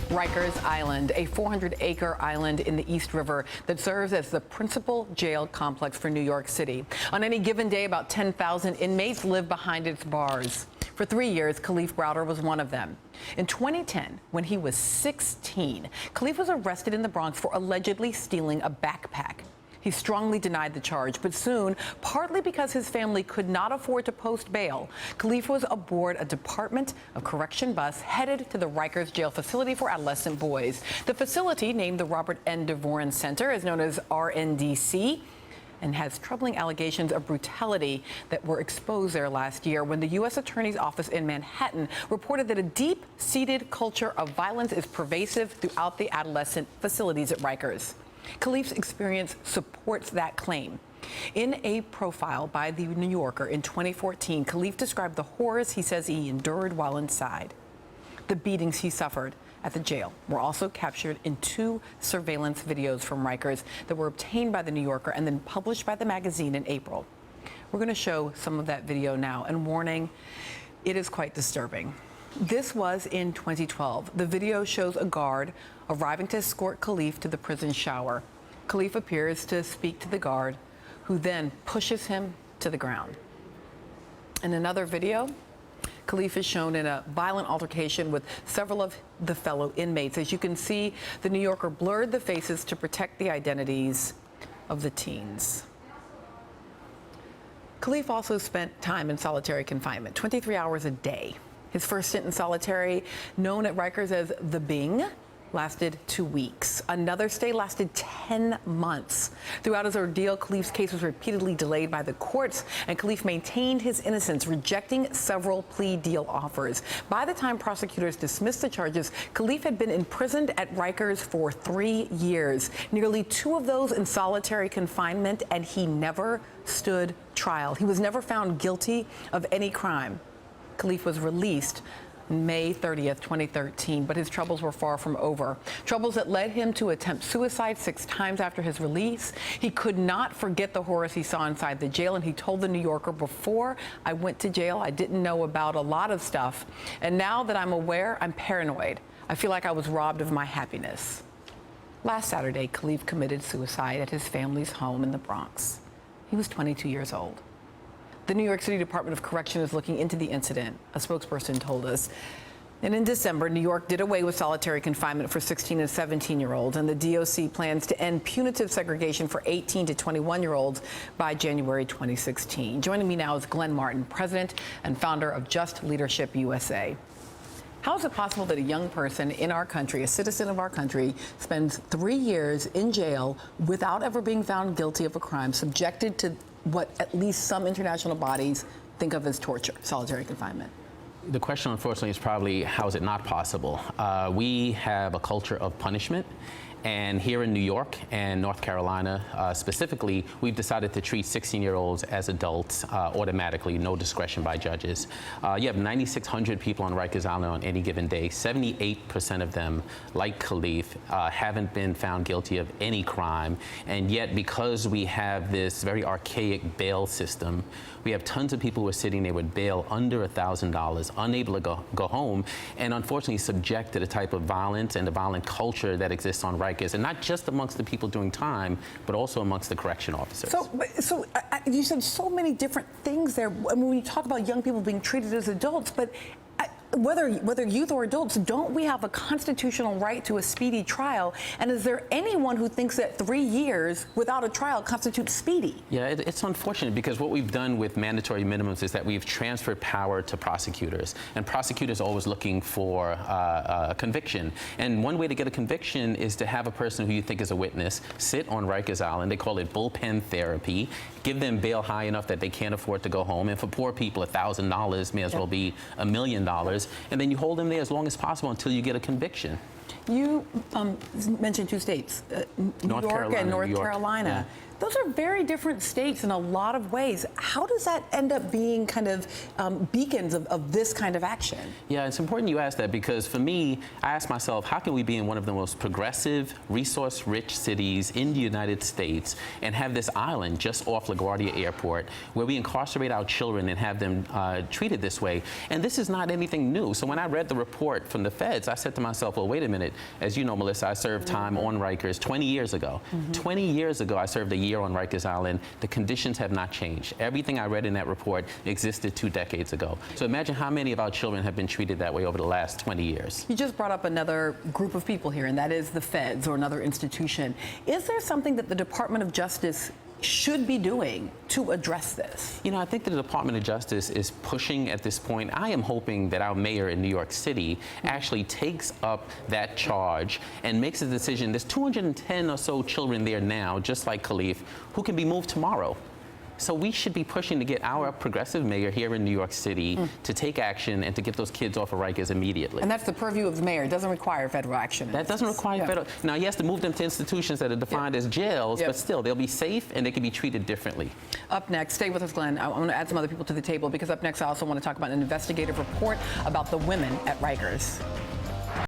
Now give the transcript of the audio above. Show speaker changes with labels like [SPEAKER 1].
[SPEAKER 1] Rikers Island, a 400-acre island in the East River that serves as the principal jail complex for New York City. On any given day, about 10,000 inmates live behind its bars. For 3 years, Kalief Browder was one of them. In 2010, when he was 16, Kalief was arrested in the Bronx for allegedly stealing a backpack. He strongly denied the charge, but soon, partly because his family could not afford to post bail, Kalief was aboard a Department of Correction bus headed to the Rikers jail facility for adolescent boys. The facility, named the Robert N. Devoren Center, is known as RNDC, and has troubling allegations of brutality that were exposed there last year when the U.S. Attorney's Office in Manhattan reported that a deep-seated culture of violence is pervasive throughout the adolescent facilities at Rikers. Kalief's experience supports that claim. In a profile by The New Yorker in 2014, Kalief described the horrors he says he endured while inside. The beatings he suffered at the jail were also captured in 2 surveillance videos from Rikers that were obtained by The New Yorker and then published by the magazine in April. We're going to show some of that video now, and warning, it is quite disturbing. This was in 2012. The video shows a guard arriving to escort Kalief to the prison shower. Kalief appears to speak to the guard, who then pushes him to the ground. In another video, Kalief is shown in a violent altercation with several of the fellow inmates. As you can see, the New Yorker blurred the faces to protect the identities of the teens. Kalief also spent time in solitary confinement, 23 hours a day. His first stint in solitary, known at Rikers as the Bing, lasted 2 weeks. Another stay lasted 10 months. Throughout his ordeal, Kalief's case was repeatedly delayed by the courts, and Kalief maintained his innocence, rejecting several plea deal offers. By the time prosecutors dismissed the charges, Kalief had been imprisoned at Rikers for 3 years, nearly 2 of those in solitary confinement, and he never stood trial. He was never found guilty of any crime. Kalief was released May 30th, 2013, but his troubles were far from over. Troubles that led him to attempt suicide 6 times after his release. He could not forget the horrors he saw inside the jail, and he told The New Yorker, "Before I went to jail, I didn't know about a lot of stuff, and now that I'm aware, I'm paranoid. I feel like I was robbed of my happiness." Last Saturday, Kalief committed suicide at his family's home in the Bronx. He was 22 years old. The New York City Department of Correction is looking into the incident, a spokesperson told us. And in December, New York did away with solitary confinement for 16 and 17-year-olds, and the DOC plans to end punitive segregation for 18 to 21-year-olds by January 2016. Joining me now is Glenn Martin, president and founder of JustLeadership USA. How is it possible that a young person in our country, a citizen of our country, spends 3 years in jail without ever being found guilty of a crime, subjected to what at least some international bodies think of as torture, solitary confinement?
[SPEAKER 2] The question, unfortunately, is probably how is it not possible? We have a culture of punishment. And here in New York and North Carolina specifically, we've decided to treat 16-year-olds as adults automatically, no discretion by judges. You have 9,600 people on Rikers Island on any given day. 78% of them, like Kalief, haven't been found guilty of any crime. And yet, because we have this very archaic bail system, we have tons of people who are sitting there with bail under $1,000, unable to go home, and unfortunately subject to the type of violence and the violent culture that exists on Rikers, and not just amongst the people doing time, but also amongst the correction officers.
[SPEAKER 1] So you said so many different things there. I mean, when you talk about young people being treated as adults, but whether youth or adults, don't we have a constitutional right to a speedy trial? And is there anyone who thinks that 3 years without a trial constitutes speedy?
[SPEAKER 2] Yeah, it's unfortunate, because what we've done with mandatory minimums is that we've transferred power to prosecutors, and prosecutors are always looking for a conviction. And one way to get a conviction is to have a person who you think is a witness sit on Rikers Island. They call it bullpen therapy. Give them bail high enough that they can't afford to go home. And for poor people, $1,000 may as well be $1 million. And then you hold them there as long as possible until you get a conviction.
[SPEAKER 1] You mentioned 2 states, New York and North Carolina. Those are very different states in a lot of ways. How does that end up being kind of beacons of this kind of action?
[SPEAKER 2] Yeah, it's important you ask that because for me, I ask myself, how can we be in one of the most progressive, resource-rich cities in the United States and have this island just off LaGuardia Airport where we incarcerate our children and have them treated this way? And this is not anything new. So when I read the report from the feds, I said to myself, well, wait a minute. As you know, Melissa, I served time on Rikers 20 years ago. 20 years ago, I served a year on Rikers Island. The conditions have not changed. Everything I read in that report existed 2 decades ago. So imagine how many of our children have been treated that way over the last 20 years.
[SPEAKER 1] You just brought up another group of people here, and that is the feds or another institution. Is there something that the Department of Justice should be doing to address this?
[SPEAKER 2] You know, I think the Department of Justice is pushing at this point. I am hoping that our mayor in New York City actually takes up that charge and makes a decision. There's 210 or so children there now, just like Kalief, who can be moved tomorrow. So we should be pushing to get our progressive mayor here in New York City to take action and to get those kids off of Rikers immediately.
[SPEAKER 1] And that's the purview of the mayor. It doesn't require federal action.
[SPEAKER 2] That doesn't require federal. Now, he has to move them to institutions that are defined as jails, but still, they'll be safe and they can be treated differently.
[SPEAKER 1] Up next, stay with us, Glenn. I want to add some other people to the table because up next, I also want to talk about an investigative report about the women at Rikers.